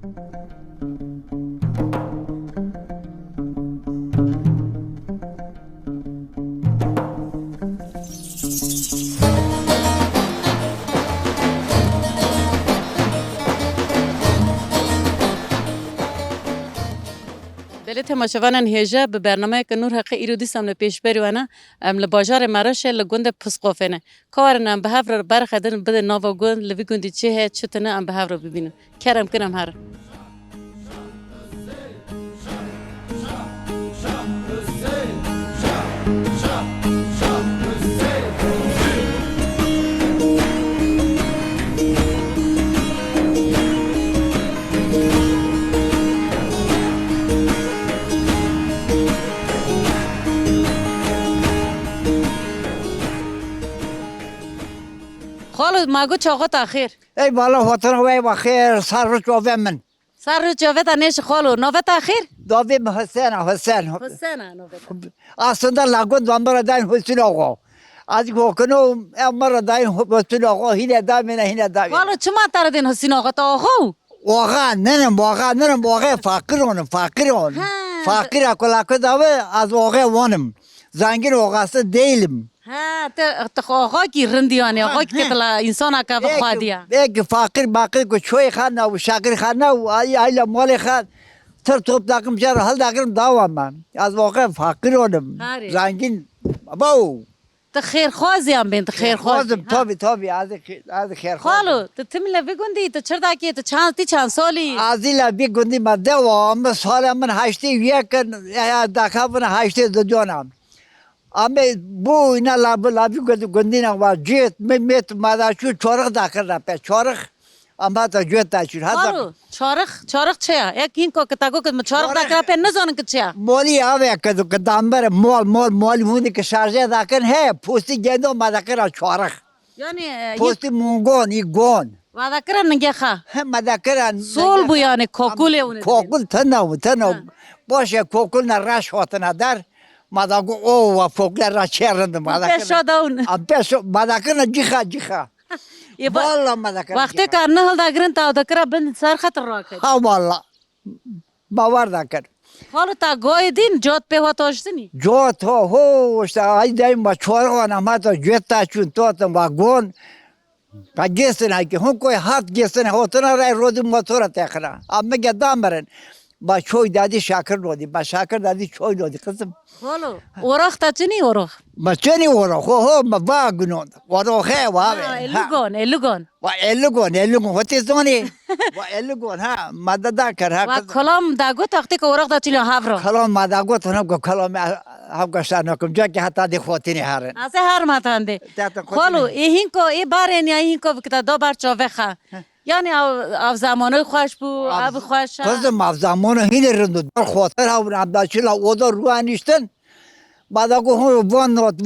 دلی تماشاوانان هیجا به برنامه که نور حقی ایرودی سامن پیش بریوانه ام لباجار مرشه لگوند پسقوفنه کارن ام به هفر برخدن بده ناو گوند لوی گوندی چه چتنه ام به هفر ببینم کرم کنم هر خالو ماگو چاقو تاخیر ای بالا وطن وای بخیر سر رو جوه من سر رو جاوید انیش خالو نوه تاخیر داویم حسین حسین نوه aslında lagun zamara dain Hüsnü Ağa. Az kokunu amara dain Hüsnü Ağa hine damine damine. خالو چما تر دین حسین آقا تا آقا Ağa nenem fakir onun fakir onun. Fakir akolakı davı az ağa vanım. Zengin ağası değilim. ها ته آقا کی رندیانه آقا کی تلا انسان کا بخادیا Belki fakir bakır ku çoy khana u şakir khana u ay mali khan. Tır top takım jar hal takım davam ben. Az ağa fakir onun. Zengin. Bau. ته خیر خوازی ام بنت خیر خوازی Tabii az خیر خالو ته تملا بگوندی ته چردا کی ته چان سالی Azila bir gündü madde ama sonra ben haçtı yakın dakikabın haçtı dönüyorum. Ama bu ina labi gündü ne var jet met madaşu çorak dakika pe çorak ama da jet açır خالو çarık çaya ek hin ko katago ko çarık da kra pe ne zanın ki çaya moli ave kad damber mol huni ke şarjı dakika he posti gendo madakara çorak yani posti mungon igon vada kran nge kha he madakara sol bu yani kokule onu kokul tanav başa kokul na raş hatına der madago o va kokla raşerinde madakara peşadaun Peso madakara ciha Valla madakara وقتی کار نه هل داگرن تا دکرا بند سر خطر راکد Ha valla bavar dakar حالا تا گوی دین جات pe hotoştini Jot ho işte ay dayım ba çorgan ama da jetta çun totam vagon ka gesin ay ki hon koy hak gesin hotuna ray rodim motora tekra amma gedam beren ba çoy dadi şakır rodi ba şakır dadi çoy rodi kızım حالا اوراق تا چنی اوراق ma çeni ora ho ma vagon ora he va الگون va 50 gon hote zoni va 50 gon ha madada kar ha و کلام داگو تاختی که اوراق دا چلی هفرو kalam madagot hanım ko kalam havgaşan hakum ki hatta de khotini haren اسه هر ماتنده خالو این کو ای بارن یا این کو کتا دو بار چوه خا یعنی او زمانه خوش بو اب خوش kızım av zamanı hinerinde khotar havun abdaçla o da ruanişten madago hu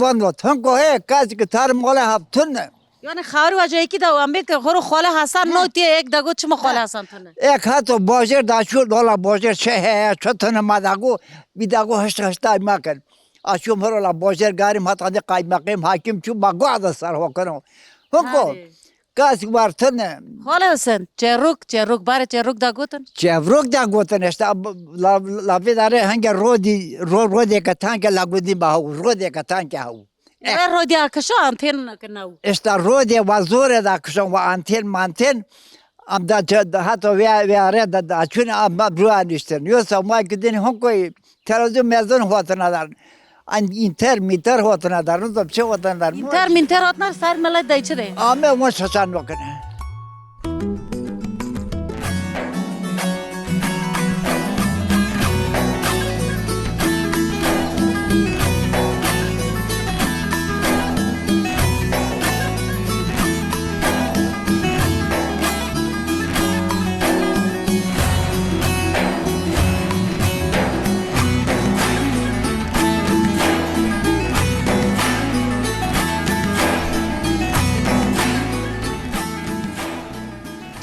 vanot hanko he kaz ki tar mola haptun یعنی خارو وجهی کی دا ام که خورو خاله حسن نو تی یک دگو چما خاله حسن تونه ek hato bojer da şu dola bojer he çatına madago bidago hışta makın açım horola bojer garim hatta de kaymakım hakim şu bago ada sar hokano hanko kaz vartın خاله حسن چروک بار چروک دگو تن Çevrok da gotan işte la vedare hangi rodi katan ke lagudi bahu rodi katan ke havu نه رو دیا کشو انتن کناو işte rodi vazore da kuşan va anten am da hatta ve arada da açın amma bruan işte yoksa ma gidin honkoy televizyon mezun hotana dar an inter hotana dar no çe hotana dar minter atnar sar mala dayçı de ama mo şaşan bakın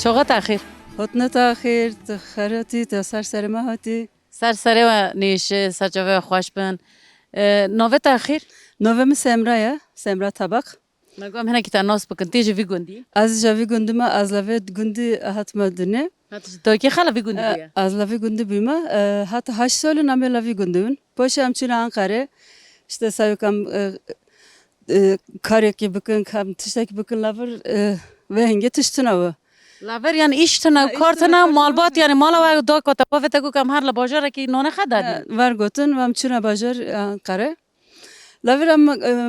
چوغا تاخیر هتنا تاخیر خراتی تا سر ما هاتی سر و نیش سرجاوه خوش بن نوه تاخیر نوم سمرا یا سمرا طبق مگم هنه کی تا ناس بکن تیج وی گوندی از جاوی گندی ما از لوی گندی هاتما دنه تو کی خاله وی گوندی بیا از لوی گندی بیما hatta 8 سال نمی لوی گندیون باشه همچین Ankara işte sayıkam kar ki bugün kam tiştek bugün laver ve henge tiştinağı لور یعنی ایشتنا کارتنا مالبات یعنی مالا و دو کتا پافت کو کم هر لباجار کی نونه خدادی var gotun ve hamçina bajar Ankara laver am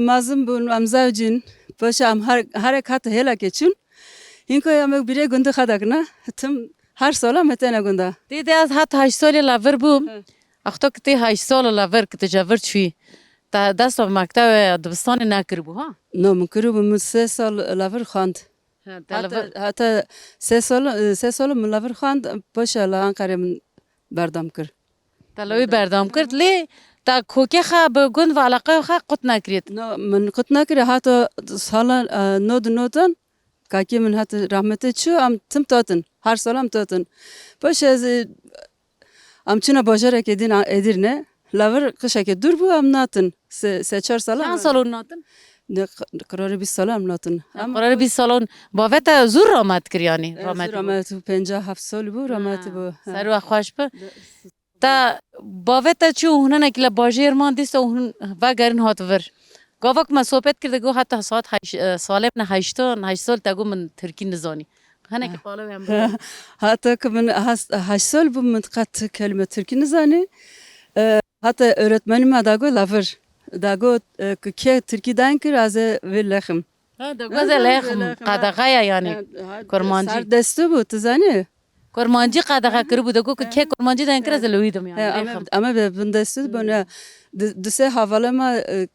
mazım bun am zavcin باشه am harekat hela geçin hinko am bire gündü khadagna tüm her sala metene gunda دیدی از حتی 8 سال لور بوم اختا کتی 8 سال لور کتی جور چوی تا دست مکتب دبستان نکر بو ها no mukuru bu 3 sal laver khand hatta 3 sal laver khand باشه la Ankara berdam kir تلوی بردام کرد لی تا کوکی خا به گند و علاقه خا قط نکرید no من qut nakir hatta sala nodun kaki min hatta rahmete çu am tım tatın her salam tatın باشه az amçına bajarak edin edirne laver kışake dur bu am natın se 4 salam چند سال اون ناتن ne kararı bir salam natın قرار 20 سالون باوت زور رامت کریانی رامت rahmet 57 sal bu rahmet bu سر و خوش به تا باوت چو هنن اکلا باجیر مان دیست اون و گرن هات ور گاوک ما صحبت کرده گو حتی ساعت سالم نه 8 سال تا گو من ترکی نزانی هنه که پالو هم hatta kimin 8 sal bu mıntıkat kelime Türkçe nizani hatta öğretmenim adago laver dago ki Türkiye'den kir az ve lehim ها ده گوز لخم قدغه یعنی کرمانجی سر دستو bu tizani کرمانجی قدغه کرد بود گو که کرمانجی دن کرد لویدم یعنی لخم ama ben destü bana dese havalama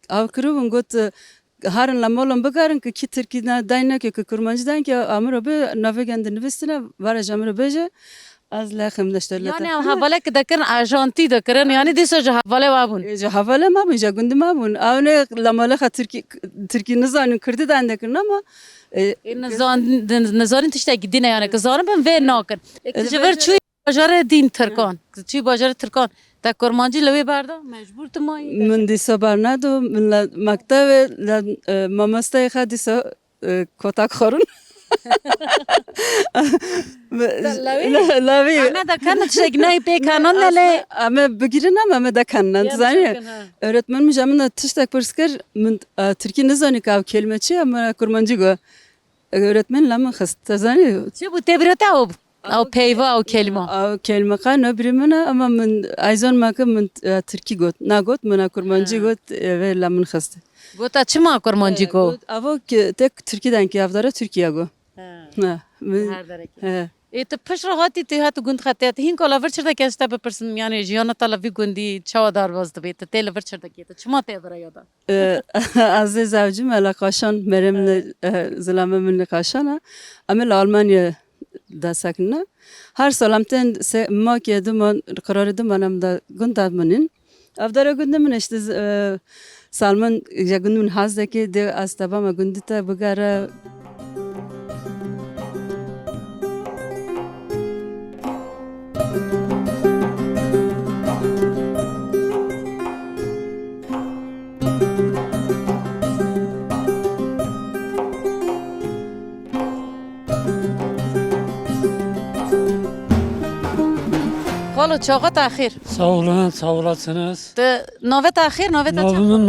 av kurubun got harın lamolum bakarın ki Türkiye'den dayna ki kurmancıdan ki amro be naviganda nivistine var jamro beje az lehim deşterlete یعنی حواله که دکرن آژانتی دکرن یعنی دیسو جه حواله وابون havala ma bu jagundi ma bun avne lamala Türkiye nizanın kırdı dan dekirn ama نزارین تشتا گدینه یعنی که زارم بم و ناکن جبر چوی باجار دین ترکان چوی باجار ترکان تا کرمانجی لوی بردا مجبور تو مایی من disa barnado min la maktab la mamastay khadisa kotak khorun lavi نه دکن تشتا نه پی کانون نله ama begirin ama da kannan zani öğretmen mi jamına tıştak persker min Türkiye ne zani kav kelimeçi ama kurmancı go öğretmen lama khasta zani چه بود تبرته او پیوا او کلمه kelime kan birimena ama min ayzon makam min Türkiye got na got mina kurmancı got ve lamun khasta گوتا چما کرمانجی کو avo ki tek Türkiye'den ki avdara Türkiye go ha هر درکی ای تو پشر هاتی تی هاتو گند خطیات هین کولا ورچر دکی استا بپرسم یعنی جیانا تالا وی گندی چاوا دار باز دبی تو تیل ورچر دکی تو چما تی برا یادا aziz zavcım alakaşan meremle zilame minne kaşana amel Almanya da sakna her salamten ma ki edim karar edim anam da gundadmanin avdara gundamin işte Salman ya gundamin hazdaki de astabama gundita bugara خالو چاقات اخیر Sağ olun, sağ olasınız. تو نوت اخیر نوت Novumun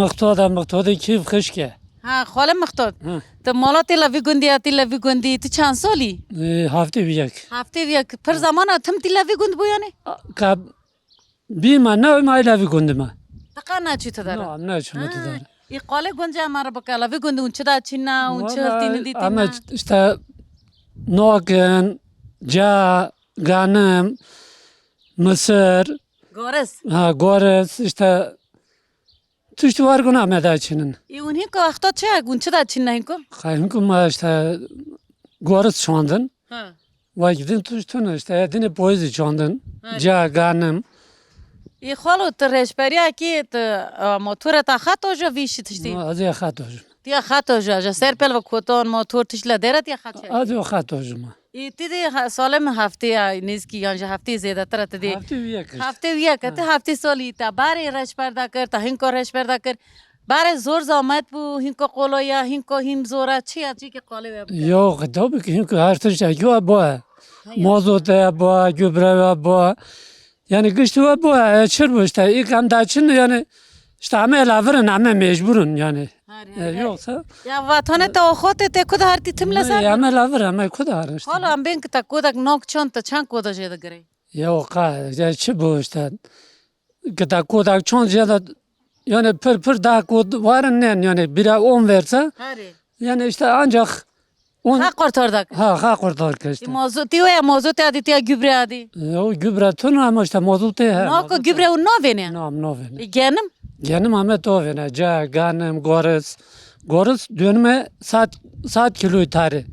mıktadı kif kışke. ها خالم مختار ها. تو مالا تیلا وی گندی تی لوی گندی تو چند سالی Hafta bir هفته وی پر زمان تم تی لوی گند بو یعنی Kab bima ne mayla bir gunduma. تقا نه چی تدار No, ne çumu tudar. ای قاله گنجه امارا بکا لوی گند اون چدا چینا اون چه تین دی Ama تینا işte Nogan, Ca, Ganım, Mısır, گارس Gores işte tuştu var guna medaçının. ای اون هی کو اختا چه اون چدا چینا هین کو Kayın kuma işte Gores çoğandın. ها Vay gidin tuştunu işte edini boyzu çoğandın. Ca, Ganım. ای خالو تو رشبریا کی تو موتور تا خطو جو ویش تشتی Az ya xatoş. تیا خطو جو جا سر پل و کوتون موتور تشلا درت یا خطو Az ya xatoşuma. ای تی دی سالم هفته نیز کی یانجا هفته زیاده تر تی Hafta bir yakış. هفته ویا کته هفته سالی تا بار رش پردا کر تا هین کو رش پردا کر Bare zor zahmet bu hinko kolo ya hinko him zora çi ya çi ki kole ve. Yok tabii ki çünkü her şey yok bu. Mazot ya bu, gübre ya bu. Yani kışta var bu, çır bu işte. İlk anda için yani işte ama elavırın ama mecburun yani. Yoksa Ya vatane ta oxote te kuda harti timle sen. ama elavır ama kudar işte. Kolo am ben kita kudak nok çon ta çan koda jeda gare. Yok ya çı bu işte. Gıda kodak çoğun ya yani pır daha kod varın ne yani bira 10 verse Hari. yani işte ancak 10 Ha kortordak. ha kurtar işte. Mozu tiyo ya mozu te adi tiyo gübre adi. O gübre tunu ama işte mazot ya. Noko gübre un no vene. No vene. Genim. Genim Ahmet o vene. Ja ganem goris. Goris dönme saat kilo tari.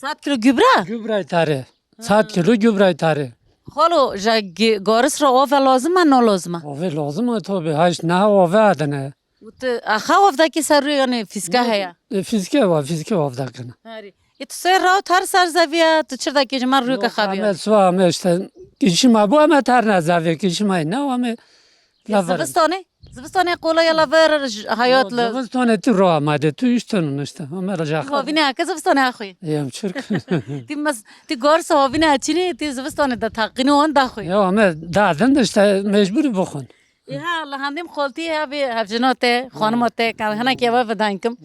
7 kilo gübre. Gübre tari. Saat kilo gübre tari. Kolo ja goris ra ova lazım mı no lazım mı? O ve lazım tabi. Haş ne o ve adene. Ut aha ovdaki sarı yani fiska haya. Fiske var dakine. Hari. Et se raut har sar zaviya tu çırdaki cumar ruka khabiya. Ahmet su Ahmet işte. Kişima bu ama tarna zavi kişima ne ama lavar. Zivistane kola ya laver hayatlı. Zavuz tane tu ro amade tu iştonun işte. Ama raja. Havine ha zivistane akhoy. Yam çırk. Ti gors havine açini ti zivistane da taqini on da akhoy. Ya ama dağdan da işte mecbur bokun. Ya Allah handim kholti ha bi havjinote khanmote ka hana ki va vadankim.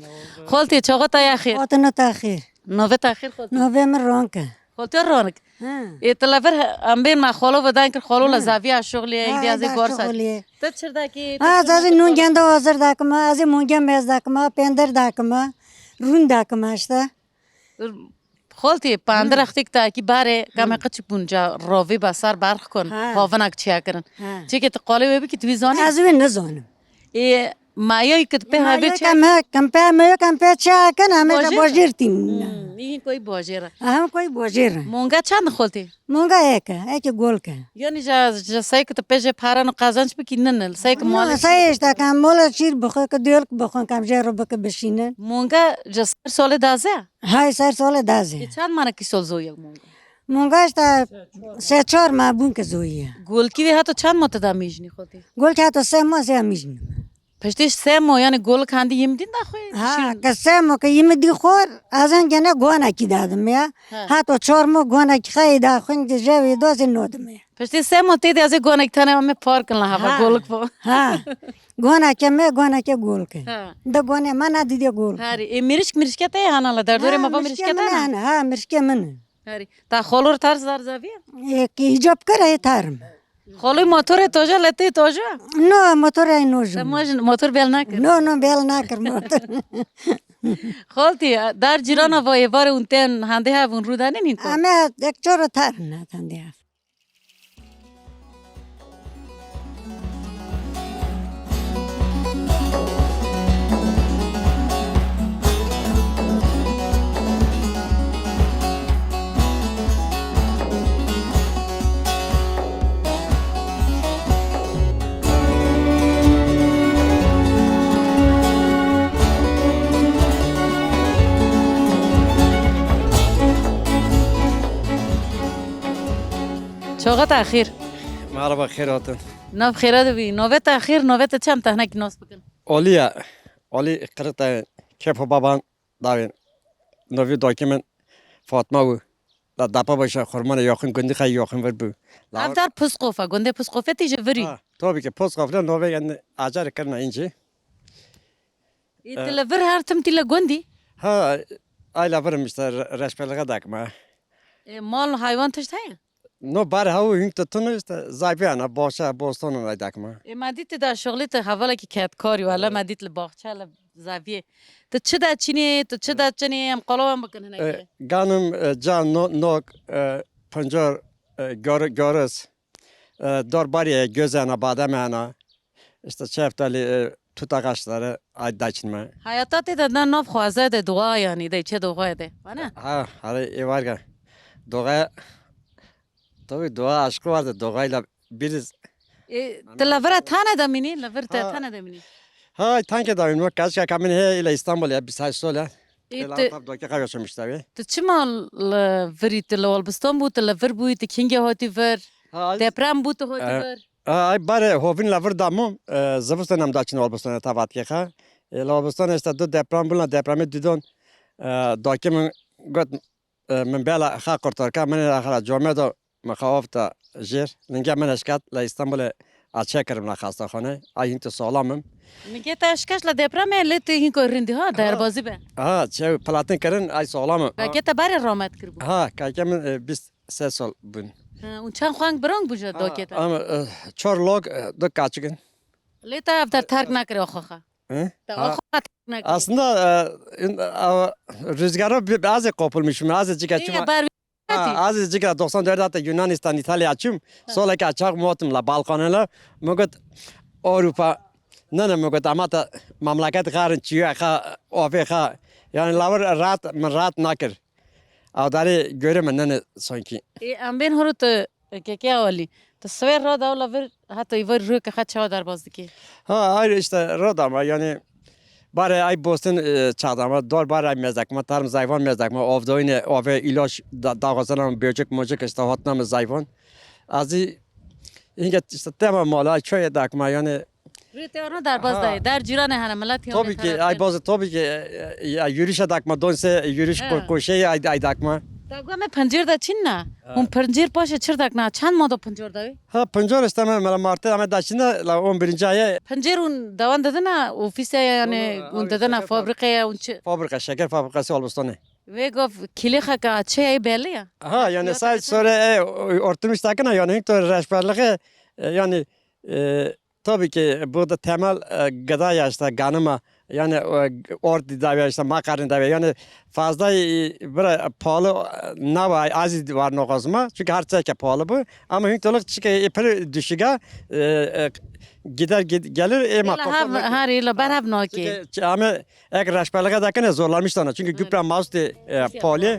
Kholti chogota ya khir. Otuna takhir. Nove takhir kholti. November ronka. Kholti ronak. Et laver ambin ma kholo vadankim kholo la zaviya şogli idi az gors. Ta çırdaki. Az nungen da hazır dakma, az mungen bez dakma, pender dakma, run dakma işte. خالتي باندر اختك تا کی باره کم قچ پونجا راوی بسر برخ کن هاونک چیا کرن چی که تقالی وی کی تویزانی Az ve ne zonum. ای مایای که په هبه چه Kam pe cha kana me da bojirtim. این کوئی باجره Aham koi bojir. مونگا چند خالتي Munga eka golka. یعنی جا سای که تپه پارن قازانچ بکینن سای که مال Sai işte kam mola çir bخه که دیول bخه kam jero bك بشینه. مونگا جا سال دازه Hay sar sole daze. چند مانه کی سال زوی مونگا Munga işte se çor ma bun ke zoya. گل کی ها تو چند مت دامیجنی خالتي Gol ka to se mo se amijn. پشتیش سه yani gol kandi yemdin da خوی Ha kasemo ke yimi di khor azan gene gona ki dadım ya. Ha to çormo gona ki khayda khun de javi doze nodum ya. پشتی سه مت دی از گونه تنه مم پارک لا هوا گل کو Ha gona ke me gona ke gol ke. Ha. Da gona mana di de gol. هاری میرشکته هانا در دوره ما با میرشکته نه Ha mirşke men. هاری تا خالور ترس در زاویه Ki hicap kare tarım. خالوی موتور توجه لته توجه No motor ay nojo. تماش موتور بیل نکن No bel nakır motor. خالتی در جیران و ایوار اون تن هنده ها اون رو دانه نین کو Ama ek çoro tarım na tande ya. چوغه تاخیر Merhaba Khairatun. نو خیره دوی نوبه تاخیر نوبه تا چم تهنه کی نوس بکن Oli kırıkta kepo baban davin. Novi dokument Fatma bu. Da dapa başa hormona yakın gündü kay yakın var bu. اف در پس قوفا گنده پس قوفه تیجه وری Tabii ki post kafla Novi yani acar karna ince. ایتل ور هر تم تیله گندی Ha ayla varım işte reşpelga dakma. مال حیوان تشت هیا No bar havu hünk tutunu işte zaybiyana başa bostonun ay dakma. ما دیت دا شغلی ته حواله کی کات کاری والا ما دیت لباغچه ل زاویه تو چه دا چینی تو چه دا چنی ام قلوم بکن هنه Ganım can nok pancar görüz. Dorbariye gözene bademena. İşte çeftali tut ağaçları ay daçınma. حیاتات دا نه ناف خوازه ده دعا یعنی ده چه دعا ده ونه Ha, hadi var ya. Doğa tabii doğa aşkı vardı. Doğayla biriz. تلفره تانه دمینی لفر تانه دمینی Ha, tanke davim. Bak kaç kamin he ile İstanbul ya bir saat sonra. İyi, İla te- tabii doğa kavuşmuş tabii. تو چه مال وری تل والبستان بود تل ور بود تکنگه هاتی ور Ha, دپرم بود هاتی ور Ay bare hovin lavır damım zıvırsın hem daçın olbustan tavat keka. Olbustan işte du deprem bulan depremi didon dokimin got من بلا خا قرطرکا من آخر جامعه دو مخاوف تا جیر لنگه من اشکات ل استانبول آچه کردم لخواسته خانه این تو سالامم میگه تا اشکاش ل دپرمه لیت هینکو رندی ها در بازی به چه پلاتین کردن ای سالامم گه تا بر رامت کرد که من 23 سال بون اون چند خوانگ برانگ بوجه دوکت اما چهار لوگ دو کاچگن لیت افتر ترک نکری آخوخه تا آخوخه ترک نکری aslında rüzgarı bazı kopulmuşum azıcık açım. بر Azıcık 94 hatta Yunanistan İtalya açım. Sonra ki açak muhatimla balkonla mugut Avrupa ne mugut ama da memleket karın çiğ ha ofe ha yani lavur rahat nakir. Avdari göremem ne sanki. ام بین هرو تو که کیا والی تو سویر را داولا ور حتی ایور رو که خد چه در باز کی Ha hayır işte rodama yani bari ay boston çağdama dor bari ay mezakma tarım zayvan mezakma ovdoyne ove ilaç dağızanam böcek mocek işte hatnam zayvan azı inge işte tema mala çoya dakma yani روی تهران در باز داری در جیران هر ملت tabii ki ay bazı tabii ki ya yürüyüşe dakma donse yürüyüş koşuya ay dakma تا گوه پنجیر دا چین نه اون پنجیر باشه چرا دک نه چند ماه دا پنجیر داری ha pancar işte ben martı ama daşında la 11. aya پنجیر اون دوان داده نه اوفیسه یعنی اون داده نه فابریقه اون چه fabrika şeker fabrikası olmuştu. وی گفت کلی خکا چه ای بیلی یا Ha yani sadece sonra ortamış takına yani ilk rehberliği yani tabii ki burada temel gıda ya işte ganıma yani ordi da işte makarna da yani fazla böyle pahalı ne var az var nokazma çünkü her şey pahalı bu ama ilk olarak çünkü epey düşüge gider gelir هر ایلا بر هب ناکی ama eğer rehberliğe dakika zorlamışlar çünkü gübre mazot pahalı.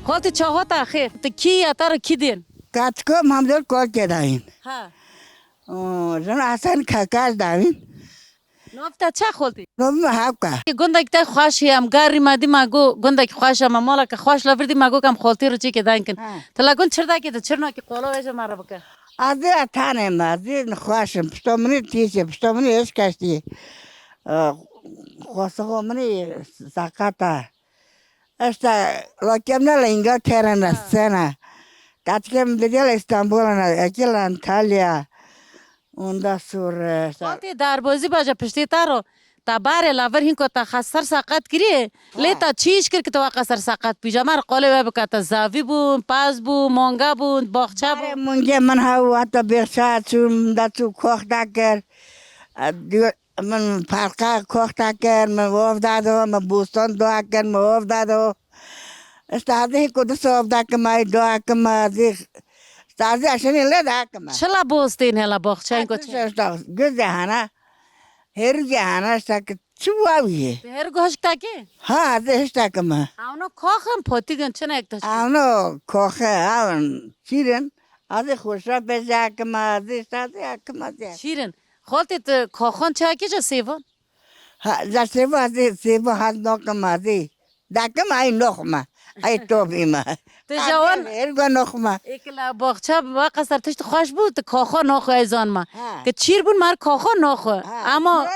خالت چاهات اخیر تو کی اتر کی دین Katkı mamdur kol kedayın. ها Zan asan kakaz davin. نافتا چه خالتی Nomu hapka. گندک تا خواشی هم گاری مادی ماگو گندک خوش هم مالا که خوش لفردی ماگو کم خالتی رو چی که دان کن تلا گند چردا که چرنا که قولا وجه مارا بکه Adı atanem adı khoşum. Pstomuni tiyse pstomuni eşkaşti. Khoşumuni sakata. İşte lokemne la İngiltere'ne sena. Kaçkem dediler İstanbul'a, akil Antalya. Ondan sonra خالتی دروازی باجا پشتی تارو تا بار لاور هین کو تا خسر ساقت کری لیتا چیش کر که تو خسر ساقت پیجا مار قاله و بکات زاوی بون پاز بون مانگا بون باغچه Are بون munge man hava hatta bir saat dazu kocht acker. Man parka kocht acker, man ovdado, man buston do acker, man ovdado. Stadi kudu sovdak mai do acker ma di. Stadi aşın ile da acker ma. چلا بوستین هلا باغچه این کو چه Göz hana. Her cihana sak çuvavi. هر گوش تا کی Ha de stak ma. اونو کاخم پاتی گن چنه یک تا Ano koche avn çiren. Adı hoşa bezak ma di stadi acker ma di. شیرین خالتی تو کاخان چه کی جا سیوان Ha, da sebo has nok ma di. Da kem ay nok ma. Ay tobi ma. تو جوان Ergo nok ma. اکلا باغچه با قصر تشت خوش بود کاخان ناخو ایزان ما ها. که چیر بون مار کاخان ناخو اما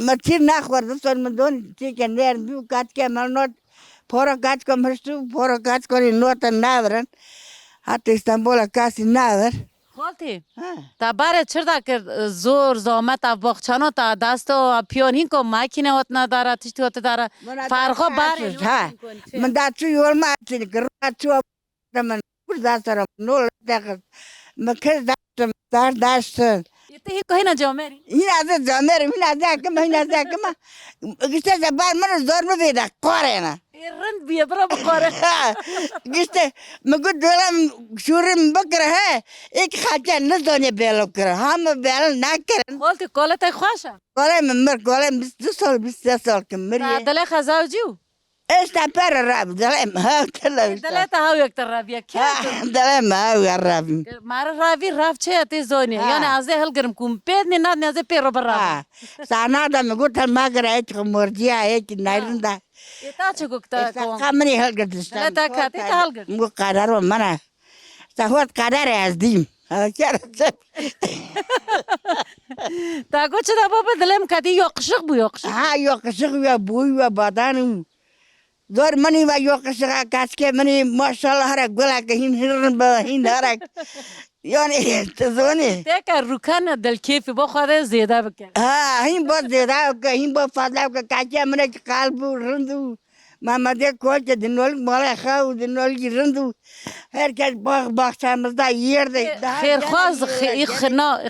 Ma çir nakhwar son ma don chicken ner bu kat ke mal not pora kat ko mrstu pora kat ko ni not navran. Hat İstanbul'a kasi naver. خالتی Ha. تا باره چردا که زور زامت اب باغچانو تا دست و پیانین کو ماکینه وات نداره تشتی وات داره فرقا باره Ha. Man da chu yol ma tin kra chu man burada sara nol da ma kez da dar. یته هی کوهی نجامری Yine de zamer, yine de akma, yine de akma. İşte zabar bana zor mu bir de korena. رند بیه برا بخوره İşte mego dolam şurum bakra ha. İlk hacan ne zone belok kara. Ham bel nakren. خالتی کالت خوشه Kolay mı mer kolay biz sol kim تا meri. دل خزاو جیو İşte per Rab, dilem ha tele. دلت ها یک تر رابیا که Dilem ha Rab. مار راوی راف چه تی زونی یعنی از هل گرم کوم پید نه نه از پیرو برا Ha. Sana da mı gutan magara hiç mordiya hiç nayrında. تا چه گفت Kamri halgırdıstan. دلت کا تی تا هل Bu kadar o bana. Sahut kadar yazdım. تا گوچ دا بابا دلم کدی یقشق بو یقشق Ha yakışık ve boy ve badanım. Zor mani ve yakışık kaske mani maşallah harak gula kahin hirin ba hin harak. Yani tezoni. تک روکان دل کیف بو خود زیاده بکن Ha hin ba zeda ka hin ba fazla ka kache mane kalbu rundu. Mamade koç dinol mala khav dinol rundu. Herkes bahçemizde yerde. خیرخواز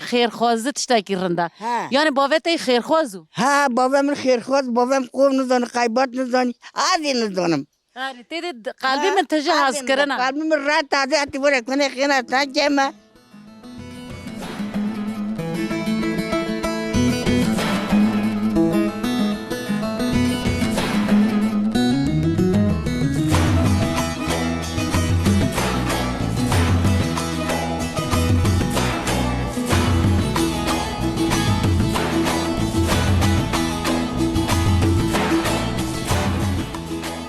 خیرخواز تشتاکی رنده Ha. یعنی باوت ای خیرخوازو Ha babamın xirxoz babam qov nizani qaybat nizani adi nizanim. آره تیدی قلبی من تجه هز کرنا Kalbim rahat adi ati böyle kone khina ta cema.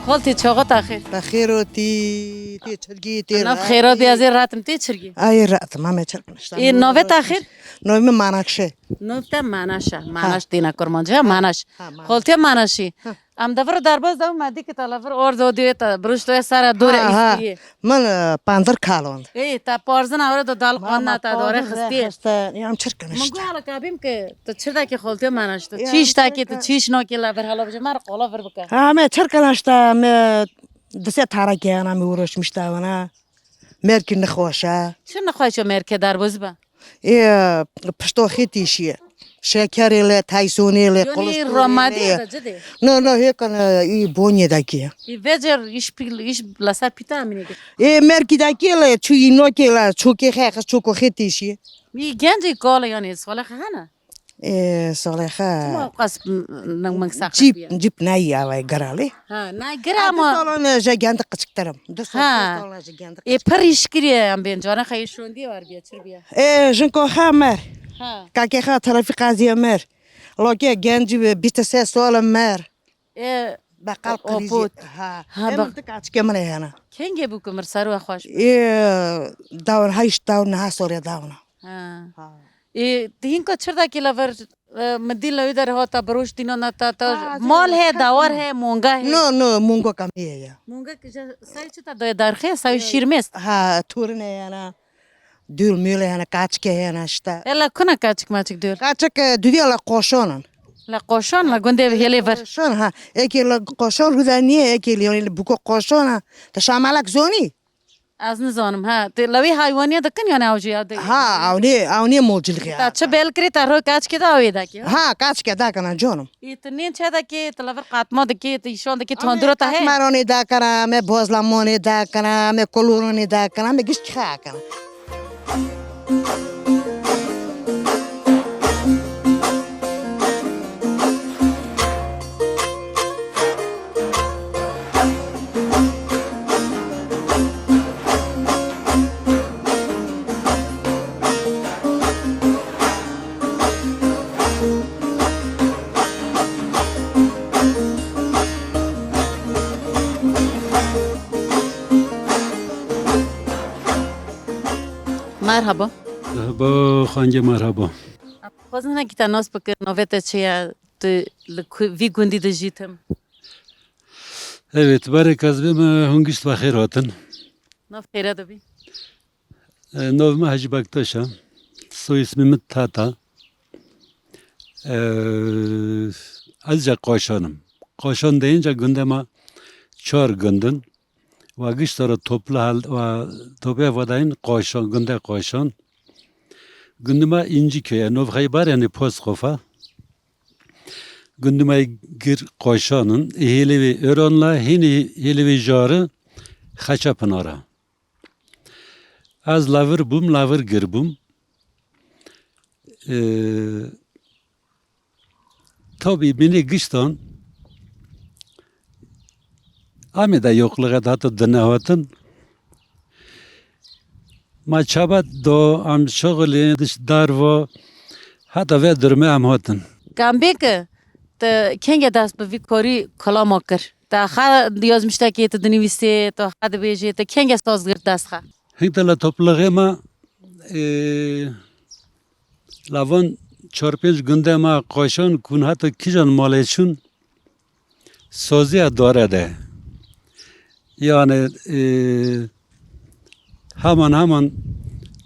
خالتی چاقات آخر بخیر و تی چرگی تی نف خیرات بیازی راتم تی چرگی ای رات ما چرکنشتم این نوت آخر نویم مناکشه نوت ماناش دینا کرمانجا ماناش ماناش. خالتی ماناشی ام دفر درباز دو مدی که تلفر اور دو دیوتا بروش تو سر دور ایستیه من پاندر کالوند ای تا پارزن آور دو دال قاننا تا داره خستیه یم چرکنشت منگو حالا کابیم که تو چرا که خالتی ماناش تو چیش تا که تو چیش نو که لبر حالا بجه مار قالا ور بکن همه چرکنشتم دسته تارکی انا میورش میشتاونه مرکی نخوشه چون نخواهی مرکه درباز با ای پشتو خیتیشیه شکری له تایسونی له یعنی رامادی دا جده نه هیکن ای بونی دکی ای وجر ایش لسات پیتا امینه که ای مرکی دکی له چوی نوکی له چوکی خیخ چوکو خیتیشیه می گنجی کالا یعنی سوال خانه ای صالحه ما قص نمک سخت جیب نایی اوای گرالی ها نه گرام سالان جگند قچکترم ها ای پریش کریه ام بین جانا خیشون دی وار بیا چر بیا جنکو خامر ها کاکی خا طرفی قاضی مر لوکی گنجی 23 سال مر ای بقال قریزی آپوت. ها ها، ام تکاچ کمره هنا کنگه بو کمر سرو خوش داون هایش داون ها سوری داون ها ای دین کو چردا کی لور مدی لوی در ہوتا بروش دینو نتا تا مال ہے داور ہے مونگا ہے نو مونگو کمیه مونگا که سای چتا دای درخه سای شیرمست ها تورنه هنا دول میله هنا کاچکه هنا شتا الا کنا کاچک ماچک دور کاچک دوی لا قوشونن لا قوشان لا گنده هلی ور قوشون ها اکی لا قوشون رودانیه اکی لیونی بوکو قوشون تا شامالک زونی از نزانم ها تی لوی حیوانی دکن یا نه اوجی یاد ها اونی موجلگی تا چه بیل کری تا رو کاچ کی دا وی دا کی ها کاچکه دا کنن جونم اتنین چه دا کی تلور قاتما د کی تیشون د کی تندرو تا ہے مرونی دا کنم me بازلمونی دا کنم me کلورونی دا کنم me گشت خا کنم مرحبا با خانجه مرحبا خوازن کی تا ناس بک نووت چه تو وی گوندی د جیتم Evet, barek az bim hungist ve khairatın. ناف خیره دبی Novme Hacı Baktaş'a. Soy ismim Tata. Azca Koşanım. Koşan deyince gündeme çar gündün. Ve gıştara toplu hal ve topu vadayın koşan, günde koşan. Gündeme inci köye, Nov Haybar yani Poskofa. Gündeme gir koşanın, helevi öronla, helevi jarı, Xaçapınara. Az lavır bum, lavır gir bum. Tabii beni gıştan Ami de yokluğa da hatı dine hatın. Ma çabat do am şogli dış darvo hatta ve durme am hatın. Gambek te kenge das bi kori kalama kır. Ta ha yazmışta ki te dinivisi te hadi beje te kenge sazgır das ha. Hinkala toplağı ma lavon çorpinç günde ma koşun kun hatta kijan maleçun soziya dore de. Yani hemen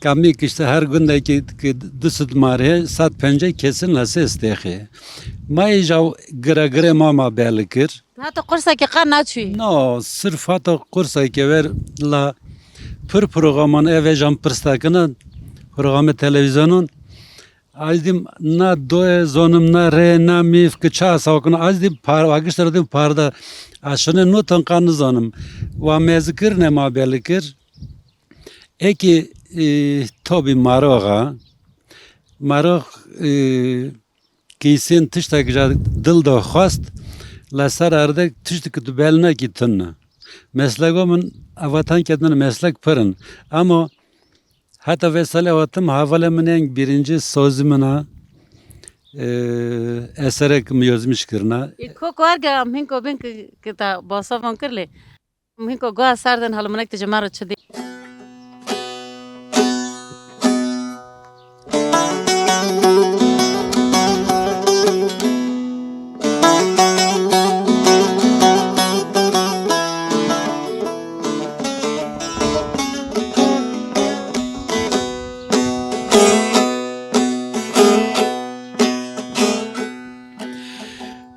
kamik işte her gündeki dısıt mariye sat pence kesin lası isteği. May jav gra mama belikir. Hatta kursa ki kan açıyor. No sırf hatta kursa ki ver la pır programın eve jam pırstakına programı televizyonun azdim na doe zonum na re na mif kıça sakın azdim par vakıştırdım parda aşını nutan kanı zonum ve mezkir ne ma belikir. Eki tabi maroğa kiysin tıştakıca dilda xwast lasar ardek tıştıkı belne gitin. Mesleğimin avatan kedin meslek pırın. Ama hatta vesile avatım havalemin birinci sözümüne eserek mi yazmış kırna. Ko korga minko ben ki ta basa van kirle. Minko go sardan halmanek te jamaro çdi.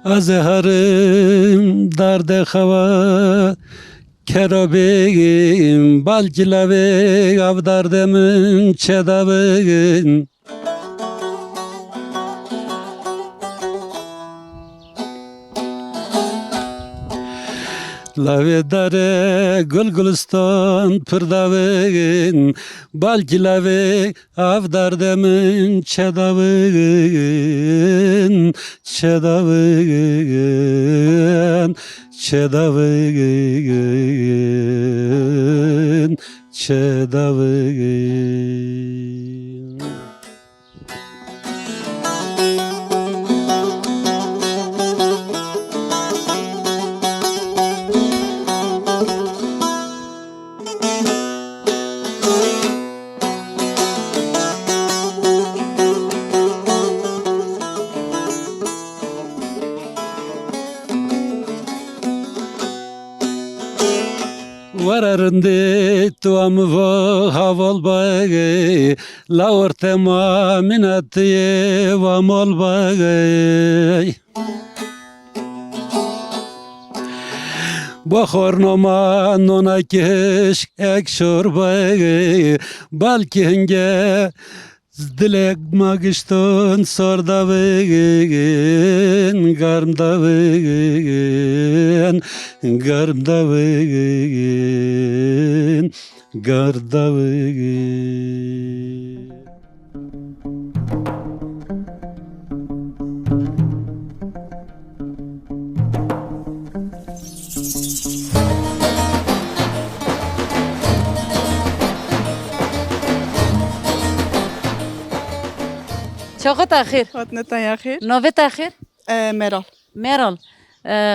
Azharım darde hava kerabim balcilave avdardemin çedavin lave dare gulgulistan pırdavin balcilave avdardemin çedavin çedavin çedavin çedavin. Vararındı tuam va haval bağı la ortema minatiye va mol bağı Bahornoma nona keş ek şorbağı balki henge dilek magıştın sordavın garmdavın garmdavın gardavın. Çok tahir. Hatneta yaxir. Nove tahir. Meral. Meral.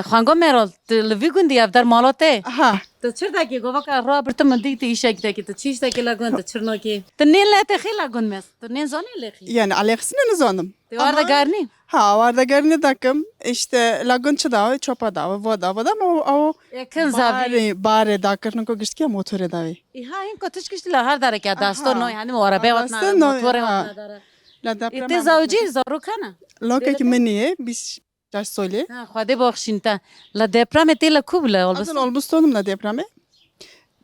Xango Meral. Te vi gundi avdar malate. Ha. Te çırda ki govaka Robert mandi te işe gide ki te çişte ki lagun te çırno ki. Te ne le te xil lagun mes. Te ne zani le xil. Yani Alex'ini ne zanım? Te var da garni. Ha varda garni dakım işte lagun çıdavi çopa davi voda ama o Yakın zavi. bare dakırın ko gişki motor davi. Ha in ko tışkıştı la har dara ki dasto no yani o arabe vatna motor vatna dara. La deprem. İte zavci zarukana. Loka ki meniye biz caş söyle. Ha xwade baxşinta. La deprem te la kubla olbas. Azın olmuştonum la depremi.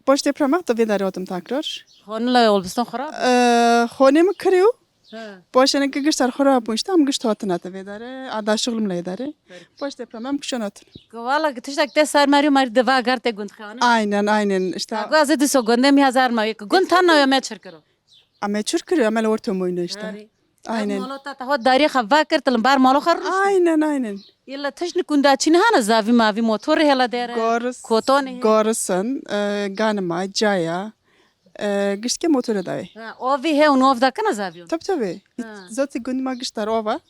Baş depreme da vedar oldum tekrar. Xon la olbaston xarab. Xonemi kırıyor. Ha. Başına ki gıştar xarab olmuştu am gışt hatına da vedare. Ada şuglum la vedare. Baş depremem kuşanat. Wala tıştak te sar mari mari deva garte gund khana. Aynen işte. Gazı diso gonde mi hazar ma. Gund tanna ya me çırkaro. Ama çür kırıyor amel ortam oyunu işte. Aynen. مالوتا تا داری خوا کرد بر مالو خر Aynen. یلا تشن کندا چین هانا زاوی ماوی موتور هلا داره کوتونه Gorsan, Ganma, Jaya, Gishke motoru davi. اووی he onu ovda kana zavio Tabii. Zaten gündüme gişler ova.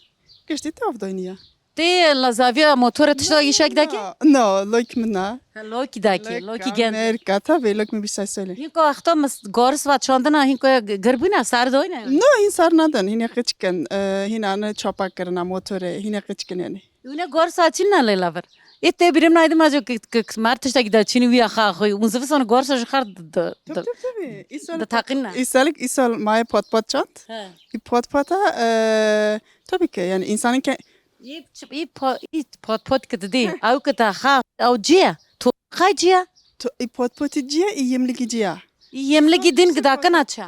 Gişti tavda oynuyor. te la zavio motor tışla işek daki No, like mina. loki daki loki gen Amerika tabii, like mi bir şey söyle. hinko axta mas gors va çandana hinko garbina sar doyna No, insan nadan, hine kıçken, hine ana çapak karına motoru, hine kıçken yani. une gors açın na lelaver ette birim naydım ajo martışta gider çini vi axa xoy unzıf sana gors xar Tabii. da taqinna İsal maya pot çant. Potpota tabii ki yani insanın pot kıdı au kıta xa au cia tu xacia potpoticiye yemlikiciye. yemle gidin gıda kana ça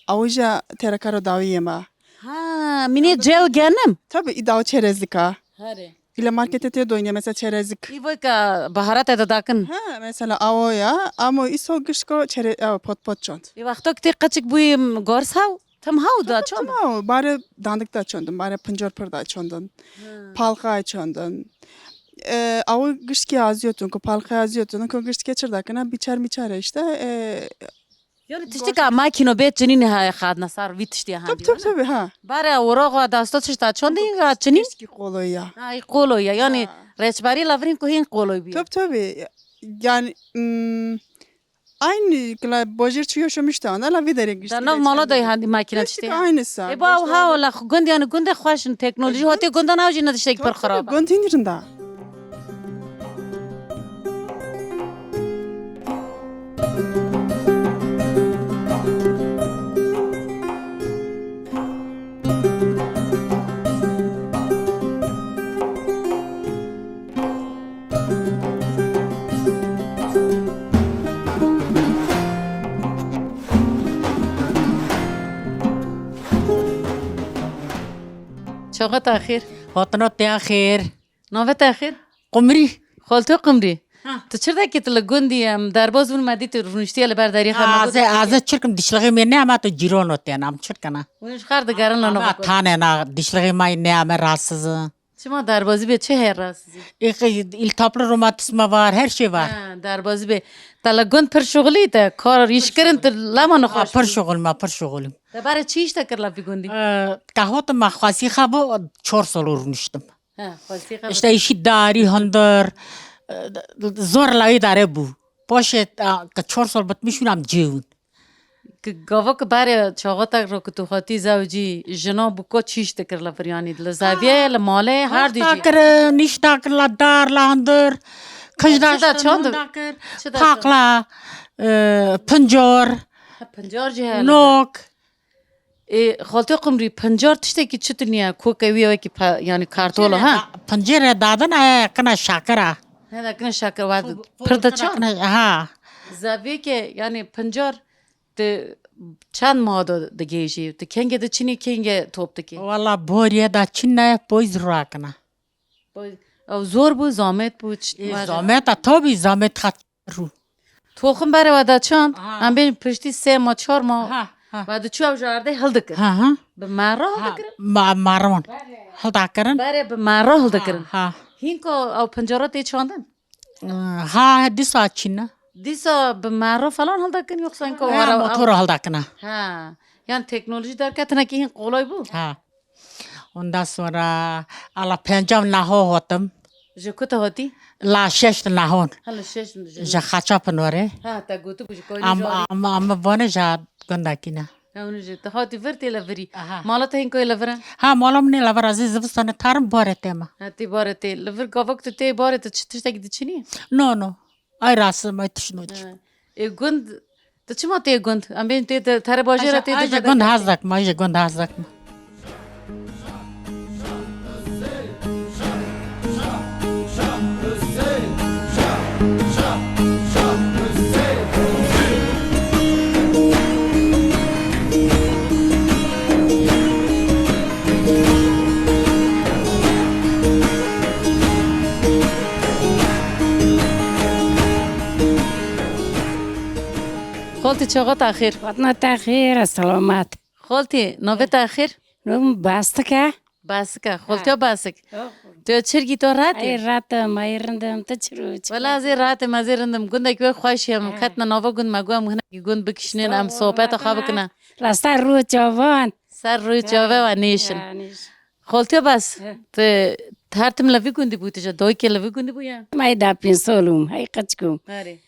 Avuca terakaro davi yema. ha mini ceo genim Tabii idav çerezlik ha. hare İle markete te doyuyor mesela çerezlik. İvo ka baharat eda dakın Ha mesela avoya ama iso gışko pot çant. İ vaqto ki qaçık bu gors hav tam hav da çon Tamam bari dandık da çondun, bari panjor da çondun. Palka çondun. Avu gışki yazıyordun, ko palka yazıyordun, ko gışki geçirdakına biçer işte. yani tişti ka makino bet cinin ha khad nasar vitişti ha Tabii ha. bare oroğa da sto tişta çon din ga cinin Gışki kolo ya. ay qolo ya yani reçbari lavrin ko hin qolo bi Tabii. Yani aynı kla bojir çiyoşmuş da ona la videre gışti. da nav malo da handi makina Gışki tişti aynısı. e ba ha la gund yani gund xoşun teknoloji hote gundan avjina tiştek per kharab Gontinirinde. çoğa taxir Hotno te khair. nove taxir Qumri. خالتو قمري تشردا كت لغوندي درباز ون مديت رونشتي على برداري خما Az çirkim dişligi mi ne ama to jirono te nam çirkana. ونش خار دگارن لنا Ama tane na dişligi mai ne ama rahatsız. شما دربازی به چه هر راست İltihaplı romatizma var, her şey var. دربازی به تلگون پر شغلی تا کار ریش کرن تا لما نخواش پر şoğulum. برای چیش تا کرلا فی گوندی Kahvaltı mahvasi khabo 4 sol urmuştum. ها خاصی خبر İşte işi dari handır. Zorla idare bu. Poşet ka 4 sol bitmiş ulam cevun. گاوا که برای چاقاتا رو که تو خاطی زوجی جنا بو چیش تا کرلا فریانی لزاویه لماله هر دیجی Takır, niş takırla darla handır. Kıjdaştır, çandır? takır. Pakla, pıncor, پنجار جه هلا nok. خالتو قمری پنجار تشته کی چتنیا کو کوي او کی یعنی کارتولو ها Pencere dadın kına şakıra. هذا كنا شاكر واحد فردا چان Ha. زاویه که یعنی پنجار ده چند ماه ده گیجی ده کنگه ده چینی کنگه توپ ده کی Valla boriye da çinne boyz rakına. او زور بو زامت بو Zahmet tabi zahmet kat ru. توخم بره و ده چند ام بین پشتی 3 ماه 4 ماه Ha. و ده چو او جارده هل دکر Ha. به مرا هل دکر Marman. Haldakarın. بره به مرا هل دکر Ha. هینکو او پنجارات ای چاندن Ha disa çinne. دیسا به مرا فلان هل دکن یوکسا اینکو Ha motoru haldakına. ها yani teknoloji derken ki hin kolay bu Ha. Ondan sonra ala pencav naho hotum. جکوتا هاتی La şeşt nahon. هلا شش Ja khaçapın vare. ها تا گوتو بوش کوی Ama bana ja gondakina. اون جت هاتی ورتی لفری مالت هین کوی لفرن Ha malam ne lavar aziz zıvıstanı tarım bore tema. هاتی بارتی لفر گاوک ته بارت چتشتا گدی چنی No. Ay rası may tüşnoç. ای گوند ته چما ته گوند ام بین ته تر باجر ته Ay gond hazdak ma, ay gond hazdak ma. خالتی چاقا تاخیر وطن تاخیر سلامت خالتی نوه تاخیر نم بسته که باسکه خالتیا باسک تو چرگی تو راتی ای رات مایرندم تا چرو ولی از این راحت مزیرندم گنده که خوشیم کتنا نوا گند مگو هم گند بکشنین هم صحبت خواب کنه راستا رو جوان سر روی جاوه و نیشن خالتیا بس تو ترتم لوی گندی بودی جا دوی که لوی گندی بویا مای دا پینسولم های قچکم آره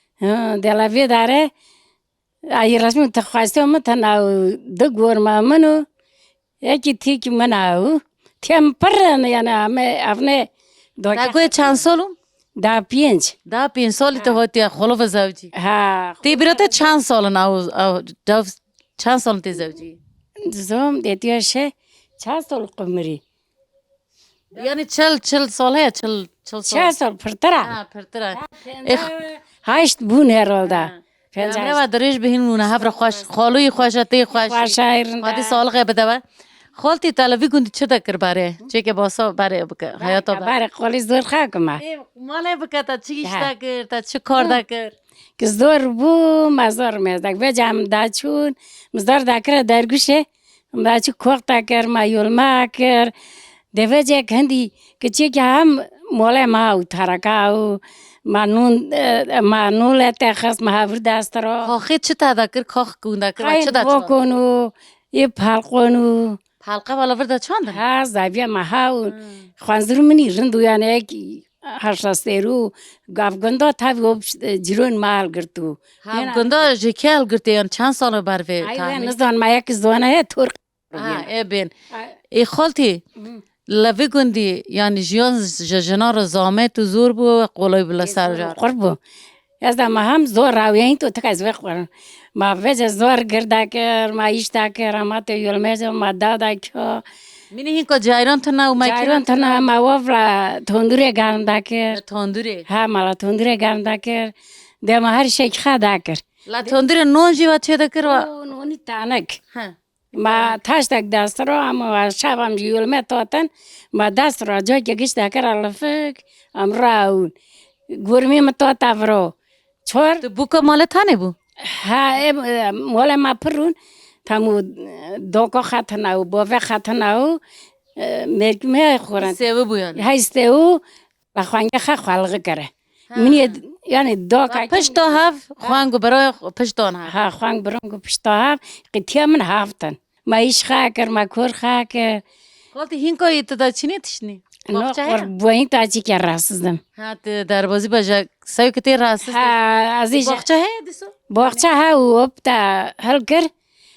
دلاوی داره ای رسمی تخواسته هم تناو دو گورما منو یکی تیک مناو تیم پرن یعنی همه افنه تا گوی چند سالم؟ دا 5 سالی تو هاتی خلو و زوجی ها تی برات چند سال او چند سال تی زوجی زوم دیتیاشه چند سال قمری یعنی 40 ساله 40 سال چند سال پرتره پرتره هشت بون هرالده امره و دریش بهین مونه هفر خوش خالوی خوش تی خوش خوش ایرنده خاطی سال غیب دوا خالتی تلوی گندی چه دکر باره چه که باسا باره بکه حیاتا باره قولی زور خاکمه ماله بکه تا چیش دکر تا چه کار دکر که زور بو مزار میزدک و جام داچون مزار دکر درگوشه مزارچو کوخ دکر مایول ماکر دوجه کندی که چه که هم موله ما او ترکاو مانون لطخس محور دست را کاخی چه تا دکر کاخ گوندکر و چه خیلی دچان بکنو یه پلقونو حلقه والا ورده چاندن ها زاویه محاون خوانزرو منی رندو یعنی یک هرشاسترو گافگندا تاوی جرون مال گرتو هم گنده جکل گرته یعنی چند سال بروی ایوه نزدان ما یک زونه ترک ای بین ای خالتی لوی گندی یعنی جیان جنار زامه تو زور بو و قولای بلا سر جار قربو از ما هم زور راویین تو تکاز بخورن ما وجه زور گرده کر ما ایشتا کر ما تو یلمه ما دادا که مینی هین که جایران تنه و جایران تنه ما وفلا تندوری گرم دکر تندوری ها مالا تندوری گرم دکر ده ما هر شک خا دکر لا تندوری نون جیوه چه دکر و نونی تانک ما تاش دک دست رو اما شبم یلمه تاتن ما دست رو جای که گشت دکر الفک ام راون گرمی ما تا تورو چور تو بوکا مال تنه بو ها مال ما پرون تامو دوکا خطناو باوه خطناو مرکمه خورن سیوه بو یعنی هایستهو بخوانگه خلق کره منی یعنی دوکا پشت هف خوانگو برای پشتان هف ها خوانگ برونگو پشتا هف قطعه من هفتن ما ایش خاکر ما کور خاکر خالتی هین که ایت دا چینی تشنی نو قربوین تاچی که راسزدم ها در بازی بجا سایو که تی راسست ها ازیش باخچه هی دیسو باخچه ها و ابتا هل کر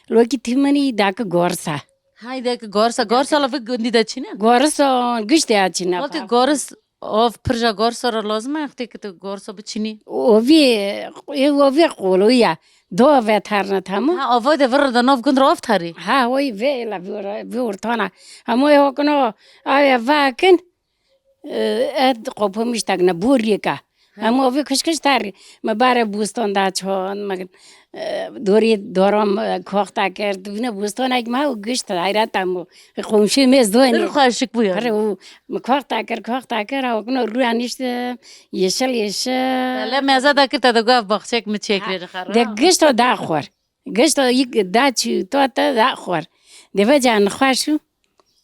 لوکی تیمانی داک گورسا های دک گارسا لفه گندی دا چینی گورسا گشته آچی نه خالتی گارس آف پرجا گارسا را لازمه اختی که تو گارسا بچینی اوی قولویا دو و ترنه تامو ها آوای دور دا ناف گند را آف تاری ها وی ویلا وی ورتانا همو یه کنو آیا واکن اد قوپو میشتاگنا بوریکا همو وی کش تاری مباره بوستان دا چون مگن دوری دورم کوختا کرد وینه بوستان اگ ما گشت حیرت همو قومشی میز دوینی در خوشک بو یعنی او کوختا کرد او کنو روی انیشت یشل لا مزه دا که تا دا گفت باخچه که مچه کری خرا ده گشت دا خور گشت یک دا چی تو تا دا خور ده وجه خوشو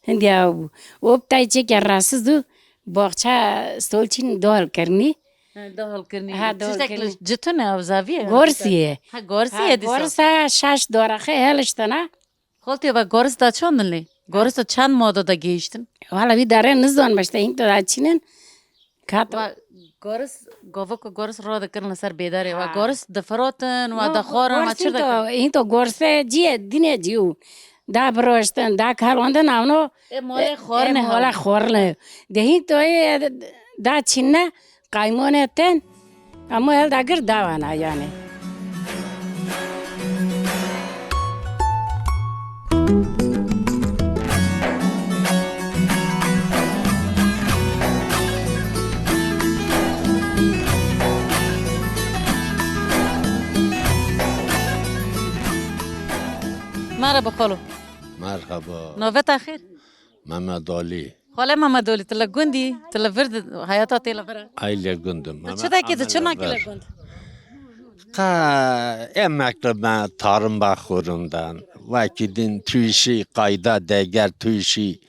هندی او ابتای چه که راسزو باخچه سولچین دال کرنی دهال کرنی ها دهال کرنی جتونه او زاویه گورسیه ها گارسیه دیسو گورسا شش دارخه هلشتنه خالتی و گارس دا چاندن لی گارس دا چند ماده دا گیشتن حالا بی داره نزدان بشته این تو دا چینن کات و گارس گاوا که گارس را دا کرن سر بیداره و گارس دفراتن و دا خورن و چر دا کرن این تو گورسه جیه دینه جیو دا بروشتن دا کارواندن اونو مال خورنه مال خورنه ده این تو دا چینه قایمونه تن اما هل داگر داوانا یعنی مرحبا خالو مرحبا نوبت اخیر محمد علی خاله محمد اولی تلا گندی تلا ورد حیاتا تلا برا ایلی گندم چه دکی تو چه ناکیله گند مکتب من تارم بخورندن vakidin tüyşi kayda deger tüyşi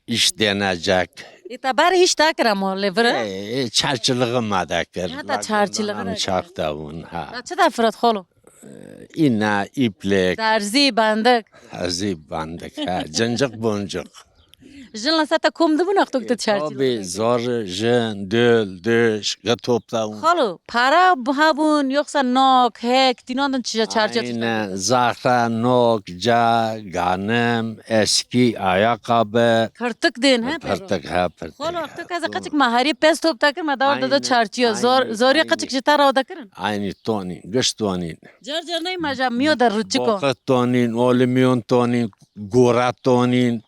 iş denecek. İtabar hiç takram o levre. Çarçılığı madakır. Hatta çarçılığı da. Çak da un ha. Çı da fırat xolo. İna iplek. Derzi bandık. Azib bandık ha. Cıncık boncuk. Jinla sata kumdu bu noktuk da çarçılığı. Tabii zor jın, döl, döş, gıtopta un. Xolo para buhabun yoksa nok, hek, dinondan çıca çarçı. Aynen. Zahra, nok, ca, ganım, eski ayakkabı. Kırtık din ha. Pırtık ha pırtık. Xolo aktık kaza kaçık mahari pes top takır ma da Aynen, çarçıyor. Zor aynen. kaçık jitara o takırın. Aynı tonin, gış tonin. Jar jar nay maja miyo da ruçiko. Bokut tonin, olimiyon tonin, gura tonin,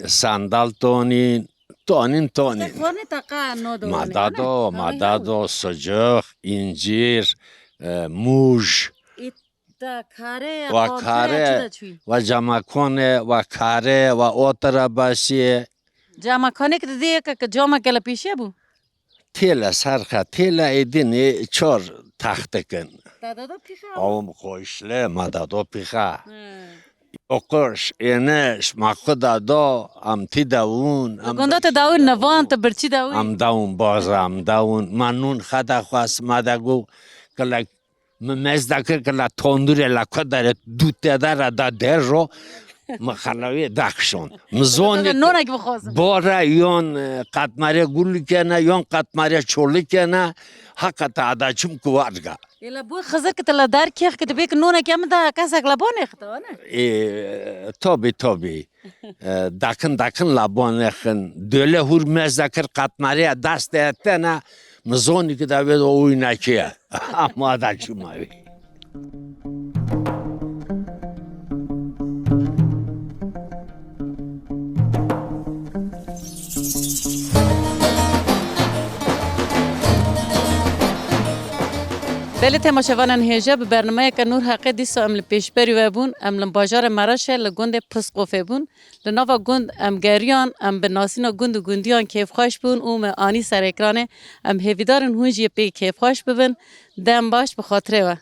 sandal tonin, tonin. Xoni taqa no do. Madado, sucuk, incir, muj, İtta kare ve kare, ve camakone, ve kare, ve otra başı. Cama konik diye ka cama kela pişe bu. Tela sarka, tela edini çor tahtıkın. Da da pişe. Oğum koşle, madado piha. Okuş, eneş, makuda do, amti davun. Gonda te daun navan te birçi daun. Am daun baza, am daun. Manun khada khas madagu. Kala mezdakir kala tondure la kadar dute dara da derro. Mıkhalavi dakşon. Mzoni. Nona gibi khazım. Bora yon katmare gullukena, yon katmare çorlukena. Hakata adaçım kuvarga. Ela bu khazar ke tala dar kiyah ke bek nona kam da kasak la bone khata ne? Tabii. Dakın labonekhin. Döle hurmezdakir katmare dast ettena. Mzoni ki da ved oynakiye. Ama adaçım abi. بله تماشاوانان هجا به برنامه کنور حقی دیسا ام لپیشبری و بون ام لباجار مراشه لگوند پسقوفه بون لناوا گوند ام گریان ام به ناسینا گوند و گوندیان کیف خوش بون اوم آنی سر اکرانه ام هیویدارن هونجی پی کیف خوش ببن دم باش به خاطره و